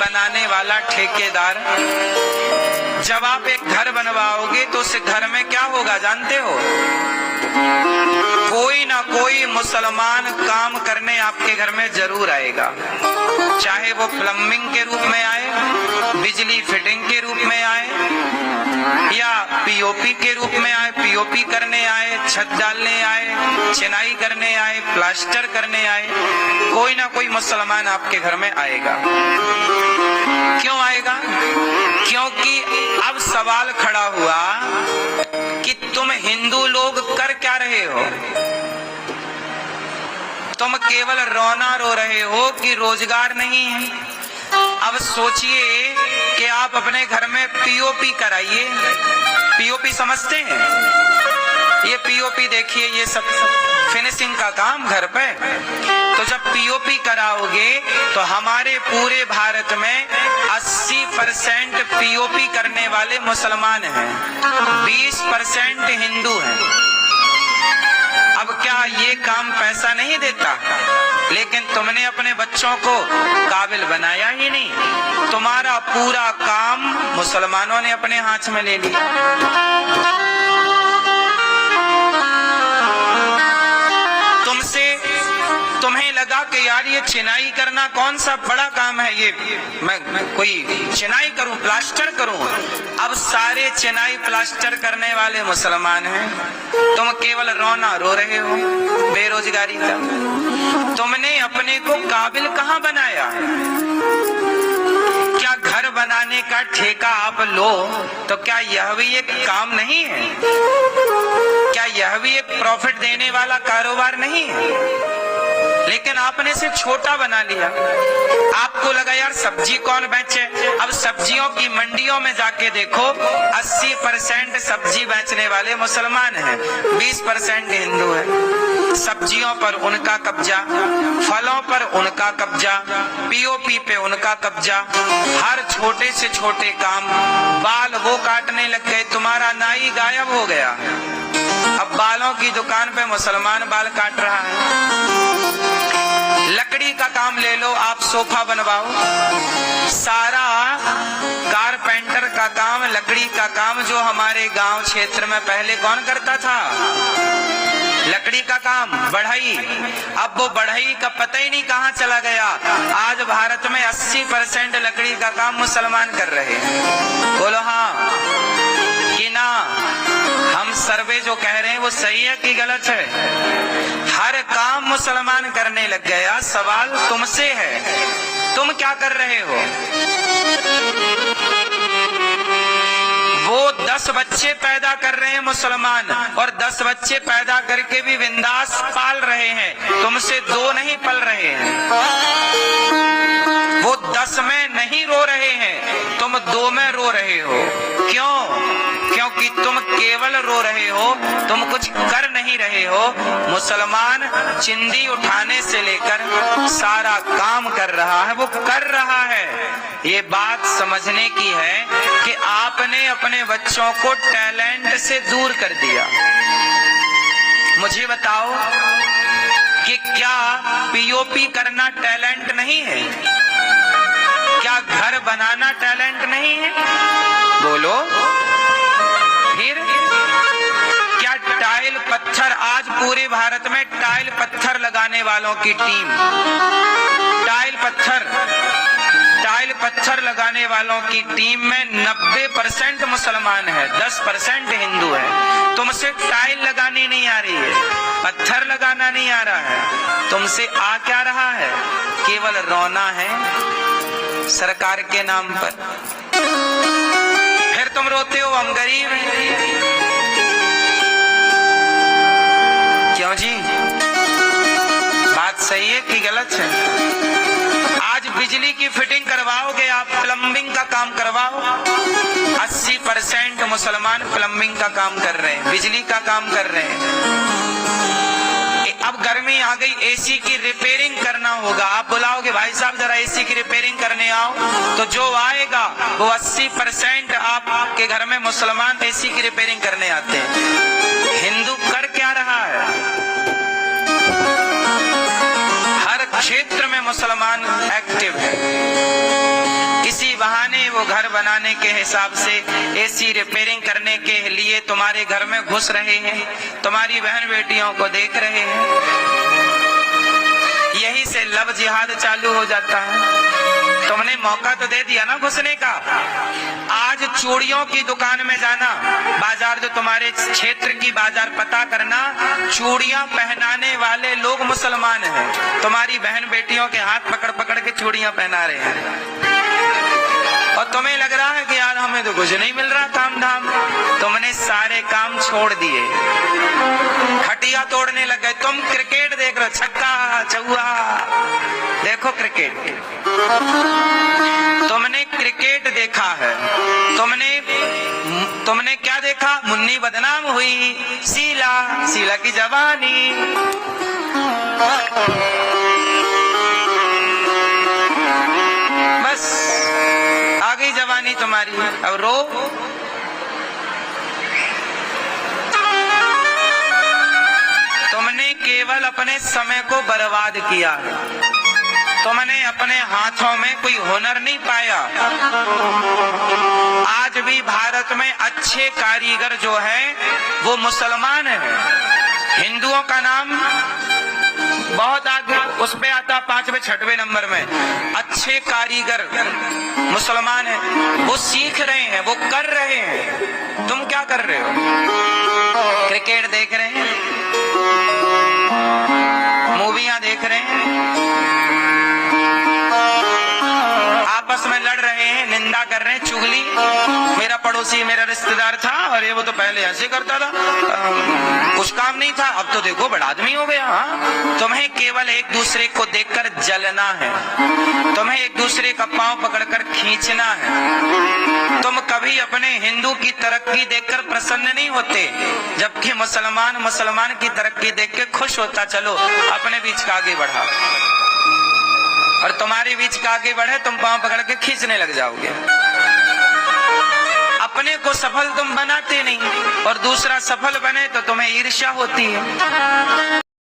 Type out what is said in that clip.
बनाने वाला ठेकेदार। जब आप एक घर बनवाओगे तो उस घर में क्या होगा जानते हो? कोई ना कोई मुसलमान काम करने आपके घर में जरूर आएगा, चाहे वो प्लम्बिंग के रूप में आए, बिजली फिटिंग के रूप में आए, या पीओपी के रूप में आए, पीओपी करने आए, छत डालने आए, चिनाई करने आए, प्लास्टर करने आए, कोई ना कोई मुसलमान आपके घर में आएगा। क्यों आएगा? क्योंकि अब सवाल खड़ा हुआ कि तुम हिंदू लोग कर क्या रहे हो? तुम केवल रोना रो रहे हो कि रोजगार नहीं है। अब सोचिए कि आप अपने घर में पीओपी कराइए। पीओपी समझते हैं? ये पीओपी देखिए, ये सब फिनिशिंग का काम घर पे। तो जब पीओपी कराओगे तो हमारे पूरे भारत में 80% पीओपी करने वाले मुसलमान हैं, 20% हिंदू हैं। अब क्या ये काम पैसा नहीं देता? लेकिन तुमने अपने बच्चों को काबिल बनाया ही नहीं। तुम्हारा पूरा काम मुसलमानों ने अपने हाथ में ले लिया। तुम्हें लगा कि यार ये चिनाई करना कौन सा बड़ा काम है, ये मैं कोई चिनाई करूं, प्लास्टर करूं। अब सारे चिनाई प्लास्टर करने वाले मुसलमान हैं। तुम केवल रोना रो रहे हो बेरोजगारी का। तुमने अपने को काबिल कहां बनाया? क्या घर बनाने का ठेका आप लो तो क्या यह भी एक काम नहीं है? क्या यह भी एक प्रॉफिट देने वाला कारोबार नहीं है? लेकिन आपने इसे छोटा बना लिया। आपको लगा यार सब्जी कौन बेचे। अब सब्जियों की मंडियों में जाके देखो, 80% सब्जी बेचने वाले मुसलमान हैं, 20% हिंदू है। सब्जियों पर उनका कब्जा, फलों पर उनका कब्जा, पीओपी पे उनका कब्जा। हर छोटे से छोटे काम, बाल वो काटने लग गए, तुम्हारा नाई गायब हो गया। अब बालों की दुकान पे मुसलमान बाल काट रहा है। लकड़ी का काम ले लो, आप सोफा बनवाओ, सारा कारपेंटर का काम, लकड़ी का काम जो हमारे गांव क्षेत्र में पहले कौन करता था? लकड़ी का काम, बढ़ई। अब वो बढ़ई का पता ही नहीं कहां चला गया। आज भारत में 80% लकड़ी का काम मुसलमान कर रहे हैं। बोलो हाँ कि ना? हम सर्वे जो कह रहे हैं वो सही है कि गलत है? हर काम मुसलमान करने लग गया। सवाल तुमसे है, तुम क्या कर रहे हो? वो 10 बच्चे पैदा कर रहे हैं मुसलमान, और 10 बच्चे पैदा करके भी बिंदास पाल रहे हैं, तुमसे 2 नहीं पल रहे हैं। वो 10 में नहीं रो रहे हैं, तुम 2 में रो रहे हो। क्यों? क्योंकि तुम केवल रो रहे हो, तुम कुछ कर नहीं रहे हो। मुसलमान चिंदी उठाने से लेकर सारा काम कर रहा है, वो कर रहा है। ये बात समझने की है कि आपने अपने बच्चों को टैलेंट से दूर कर दिया। मुझे बताओ कि क्या पीओपी करना टैलेंट नहीं है? क्या घर बनाना टैलेंट नहीं है? बोलो। फिर क्या टाइल पत्थर, आज पूरे भारत में टाइल पत्थर लगाने वालों की टीम, टाइल पत्थर लगाने वालों की टीम में 90% मुसलमान है, 10% हिंदू है। तुमसे टाइल लगानी नहीं आ रही है, पत्थर लगाना नहीं आ रहा है, तुमसे आ क्या रहा है? केवल रोना है सरकार के नाम पर। फिर तुम रोते हो हम गरीब हैं। क्यों जी? बात सही है कि गलत है? आज बिजली की फिटिंग करवाओगे आप, प्लम्बिंग का काम करवाओ, 80% मुसलमान प्लम्बिंग का काम कर रहे हैं, बिजली का काम कर रहे हैं। अब गर्मी आ गई, एसी की रिपेयरिंग करना होगा, आप बुलाओगे भाई साहब जरा एसी की रिपेयरिंग करने आओ, तो जो आएगा वो 80% आपके घर में मुसलमान एसी की रिपेयरिंग करने आते हैं। हिंदू कर क्या रहा है? हर क्षेत्र में मुसलमान एक्टिव है। वो घर बनाने के हिसाब से, एसी रिपेयरिंग करने के लिए तुम्हारे घर में घुस रहे हैं, तुम्हारी बहन बेटियों को देख रहे हैं। यही से लव जिहाद चालू हो जाता है। तुमने मौका तो दे दिया ना घुसने का। आज चूड़ियों की दुकान में जाना, बाजार जो तुम्हारे क्षेत्र की बाजार पता करना, चूड़ियां पहनाने वाले लोग मुसलमान हैं। तुम्हारी बहन बेटियों के हाथ पकड़ पकड़ के चूड़ियां पहना रहे हैं और तुम्हें लग रहा है कि यार हमें तो कुछ नहीं मिल रहा काम धाम। तुमने सारे काम छोड़ दिए, खटिया तोड़ने लग गए। तुम क्रिकेट देख रहे हो, छक्का चौका देखो क्रिकेट। तुमने क्रिकेट देखा है, तुमने क्या देखा? मुन्नी बदनाम हुई, शीला की जवानी। बस आ गई जवानी तुम्हारी, अब रो। तुमने केवल अपने समय को बर्बाद किया, तुमने अपने हाथों में कोई हुनर नहीं पाया। आज भी भारत में अच्छे कारीगर जो है वो मुसलमान है। हिंदुओं का नाम बहुत आगे उस पे आता 5वें 6वें नंबर में। अच्छे कारीगर मुसलमान है, वो सीख रहे हैं, वो कर रहे हैं। तुम क्या कर रहे हो? क्रिकेट देख रहे हैं, मूवियां देख रहे हैं, आपस में लड़ रहे हैं, निंदा कर रहे हैं, चुगली। मेरा पड़ोसी मेरा रिश्तेदार था, अरे वो तो पहले ऐसे करता था, कुछ काम नहीं था, अब तो देखो बड़ा आदमी हो गया। हाँ? तुम्हें केवल एक दूसरे को देखकर जलना है, तुम्हें एक दूसरे का पांव पकड़कर खींचना है। तुम कभी अपने हिंदू की तरक्की देखकर प्रसन्न नहीं होते, जबकि मुसलमान की तरक्की देख के खुश होता। चलो अपने बीच का आगे बढ़ा, और तुम्हारे बीच का आगे बढ़े तुम पांव पकड़ के खींचने लग जाओगे। अपने को सफल तुम बनाते नहीं, और दूसरा सफल बने तो तुम्हें ईर्ष्या होती है।